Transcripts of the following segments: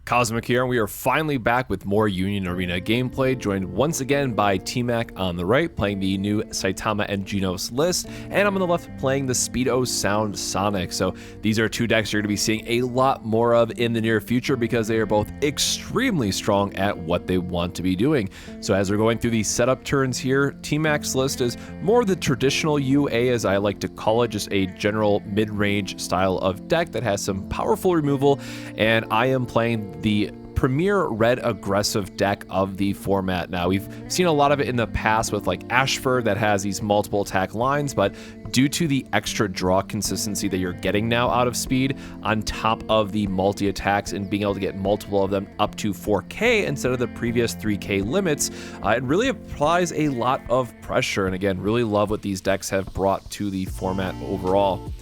Cosmic here, and we are finally back with more Union Arena gameplay, joined once again by TMAC on the right, playing the new Saitama and Genos list, and I'm on the left playing the BIDO Sound Sonic. So these are two decks you're going to be seeing a lot more of in the near future because they are both extremely strong at what they want to be doing. So as we're going through these setup turns here, TMAC's list is more the traditional UA, as I like to call it, just a general mid-range style of deck that has some powerful removal, and I am playing the premier red aggressive deck of the format. Now, we've seen a lot of it in the past with like Ashford that has these multiple attack lines, but due to the extra draw consistency that you're getting now out of speed, on top of the multi-attacks and being able to get multiple of them up to 4K instead of the previous 3K limits, it really applies a lot of pressure. And again, really love what these decks have brought to the format overall.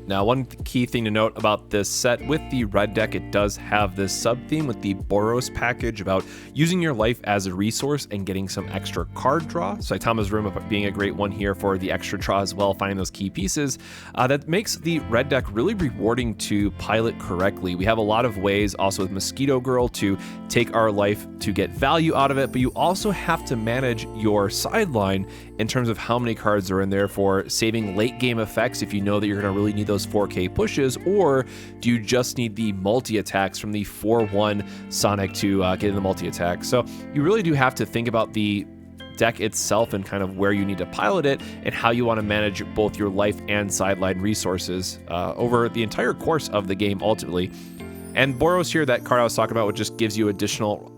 Now, one key thing to note about this set, with the red deck, it does have this sub-theme with the Boros package about using your life as a resource and getting some extra card draw. Saitama's Room being a great one here for the extra draw as well, finding those key pieces. That makes the red deck really rewarding to pilot correctly. We have a lot of ways also with Mosquito Girl to take our life to get value out of it, but you also have to manage your sideline in terms of how many cards are in there for saving late game effects if you know that you're going to really need those 4K pushes, or do you just need the multi-attacks from the 4-1 Sonic to get in the multi-attack? So you really do have to think about the deck itself and kind of where you need to pilot it and how you want to manage both your life and sideline resources over the entire course of the game ultimately. And Boros here, that card I was talking about, which just gives you additional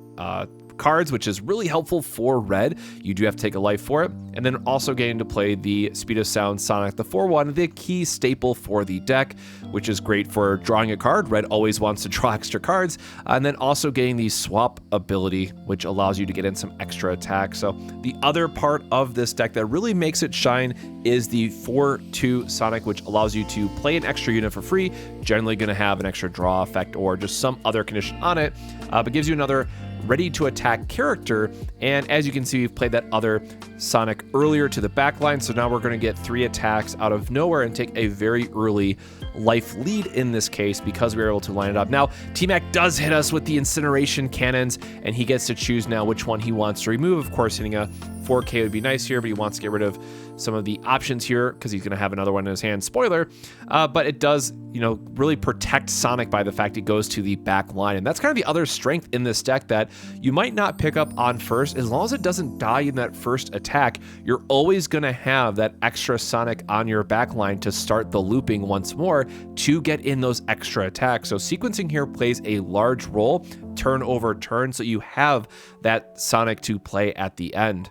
cards, which is really helpful for red. You do have to take a life for it. And then also getting to play the BIDO Sound Sonic, the 4-1, the key staple for the deck, which is great for drawing a card. Red always wants to draw extra cards. And then also getting the swap ability, which allows you to get in some extra attack. So the other part of this deck that really makes it shine is the 4-2 Sonic, which allows you to play an extra unit for free, generally going to have an extra draw effect or just some other condition on it, but gives you another ready to attack character. And as you can see, we've played that other Sonic earlier to the backline, so now we're going to get 3 attacks out of Knowhere and take a very early life lead in this case because we were able to line it up. Now, TMAC does hit us with the incineration cannons, and he gets to choose now which one he wants to remove. Of course, hitting a 4K would be nice here, but he wants to get rid of some of the options here because he's going to have another one in his hand. Spoiler, but it does, really protect Sonic by the fact it goes to the back line. And that's kind of the other strength in this deck that you might not pick up on first. As long as it doesn't die in that first attack, you're always going to have that extra Sonic on your back line to start the looping once more to get in those extra attacks. So sequencing here plays a large role, turn over turn, so you have that Sonic to play at the end.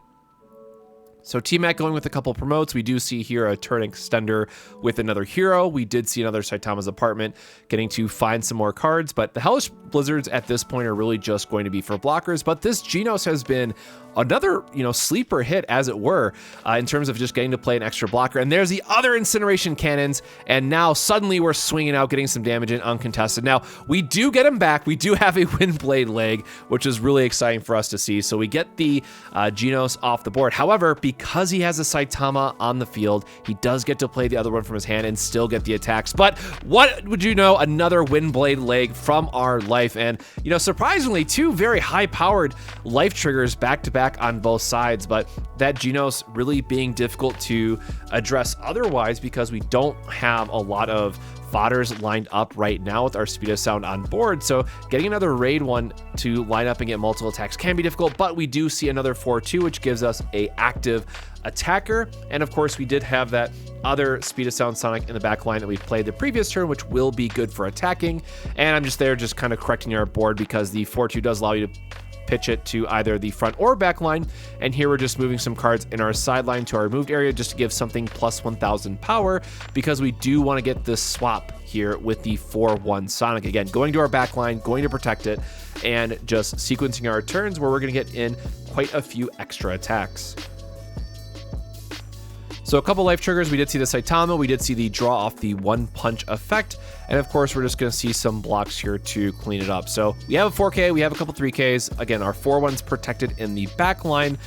So TMAC going with a couple promotes. We do see here a turn extender with another hero. We did see another Saitama's Apartment getting to find some more cards, but the Hellish Blizzards at this point are really just going to be for blockers. But this Genos has been another, sleeper hit, as it were, in terms of just getting to play an extra blocker. And there's the other incineration cannons, and now suddenly we're swinging out, getting some damage in uncontested. Now, we do get him back. We do have a Windblade leg, which is really exciting for us to see. So we get the Genos off the board. However, because he has a Saitama on the field, he does get to play the other one from his hand and still get the attacks. But what would you know, another Windblade leg from our life. And, surprisingly, 2 very high-powered life triggers back-to-back on both sides, but that Genos really being difficult to address otherwise because we don't have a lot of fodders lined up right now with our BIDO Sound on board. So getting another raid one to line up and get multiple attacks can be difficult, but we do see another 4-2, which gives us a active attacker. And of course, we did have that other BIDO Sound Sonic in the back line that we played the previous turn, which will be good for attacking. And I'm just there just kind of correcting our board because the 4-2 does allow you to pitch it to either the front or back line. And here we're just moving some cards in our sideline to our removed area just to give something plus 1000 power because we do want to get this swap here with the 4-1 Sonic. Again, going to our back line, going to protect it, and just sequencing our turns where we're going to get in quite a few extra attacks. So a couple life triggers. We did see the Saitama. We did see the draw off the 1 punch effect. And of course, we're just going to see some blocks here to clean it up. So we have a 4K, we have a couple 3Ks. Again, our 4-1's protected in the back line.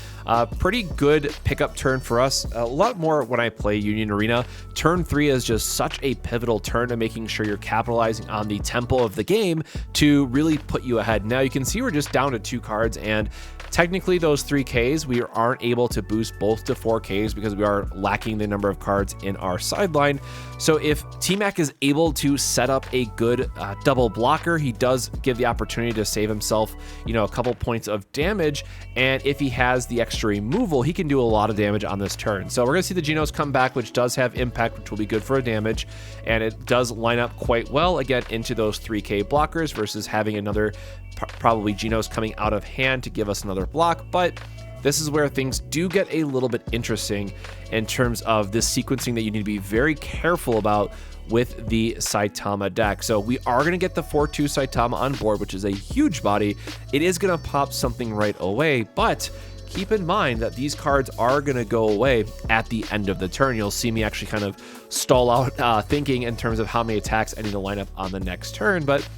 Pretty good pickup turn for us. A lot more when I play Union Arena. Turn 3 is just such a pivotal turn to making sure you're capitalizing on the tempo of the game to really put you ahead. Now you can see we're just down to 2 cards, and technically those 3Ks, we aren't able to boost both to 4Ks because we are lacking the number of cards in our sideline. So if TMAC is able to set up a good double blocker, he does give the opportunity to save himself, a couple points of damage. And if he has the extra removal, he can do a lot of damage on this turn. So we're going to see the Genos come back, which does have impact, which will be good for a damage. And it does line up quite well, again, into those 3K blockers versus having another probably Genos coming out of hand to give us another block. But this is where things do get a little bit interesting in terms of this sequencing that you need to be very careful about with the Saitama deck. So we are going to get the 4-2 Saitama on board, which is a huge body. It is going to pop something right away, but keep in mind that these cards are going to go away at the end of the turn. You'll see me actually kind of stall out thinking in terms of how many attacks I need to line up on the next turn, but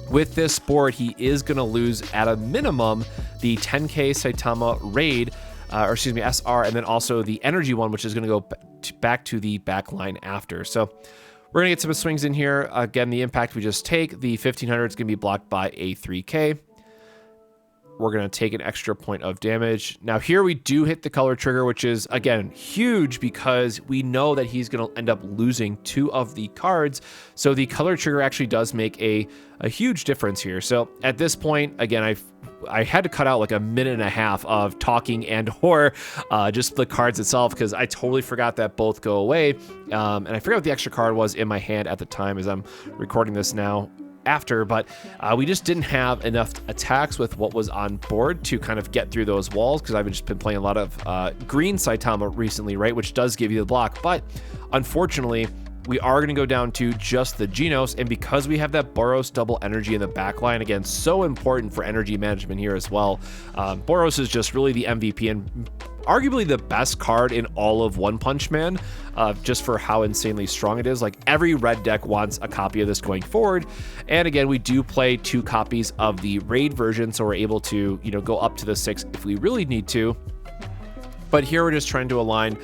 with this board, he is going to lose at a minimum the 10K Saitama raid, SR, and then also the energy one, which is going to go back to the back line after. So we're going to get some swings in here. Again, the impact we just take, the 1500 is going to be blocked by a 3K. We're going to take an extra point of damage. Now here we do hit the color trigger, which is, again, huge because we know that he's going to end up losing 2 of the cards. So the color trigger actually does make a huge difference here. So at this point, again, I had to cut out like a minute and a half of talking or just the cards itself because I totally forgot that both go away. And I forgot what the extra card was in my hand at the time as I'm recording this now. But we just didn't have enough attacks with what was on board to kind of get through those walls because I've just been playing a lot of green Saitama recently, right, which does give you the block. But unfortunately, we are going to go down to just the Genos, and because we have that Boros double energy in the backline, again, so important for energy management here as well. Boros is just really the MVP and arguably the best card in all of One Punch Man, just for how insanely strong it is. Like every red deck wants a copy of this going forward. And again, we do play 2 copies of the raid version, so we're able to, go up to the 6 if we really need to. But here we're just trying to align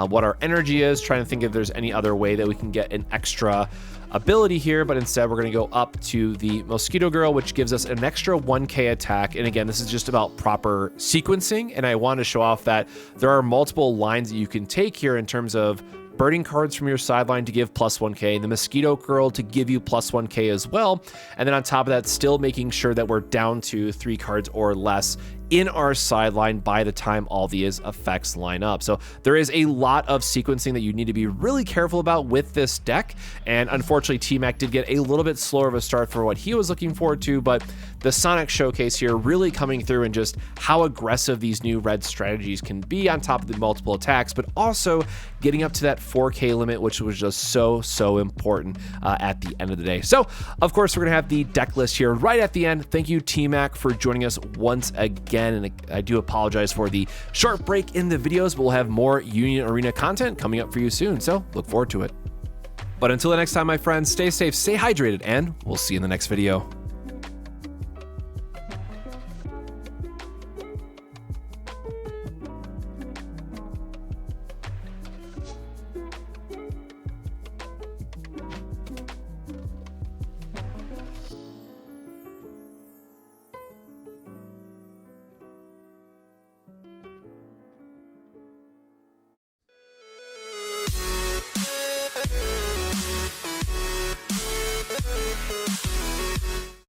what our energy is, trying to think if there's any other way that we can get an extra ability here, but instead we're going to go up to the Mosquito Girl, which gives us an extra 1K attack. And again, this is just about proper sequencing, and I want to show off that there are multiple lines that you can take here in terms of burning cards from your sideline to give plus 1K, the Mosquito Girl to give you plus 1K as well, and then on top of that, still making sure that we're down to 3 cards or less in our sideline by the time all these effects line up. So there is a lot of sequencing that you need to be really careful about with this deck, and unfortunately TMAC did get a little bit slower of a start for what he was looking forward to, but the Sonic showcase here really coming through and just how aggressive these new red strategies can be on top of the multiple attacks, but also getting up to that 4K limit, which was just so important at the end of the day. So of course we're gonna have the deck list here right at the end. Thank you TMAC for joining us once again, and I do apologize for the short break in the videos, but we'll have more Union Arena content coming up for you soon, so look forward to it. But until the next time, my friends, stay safe, stay hydrated, and we'll see you in the next video.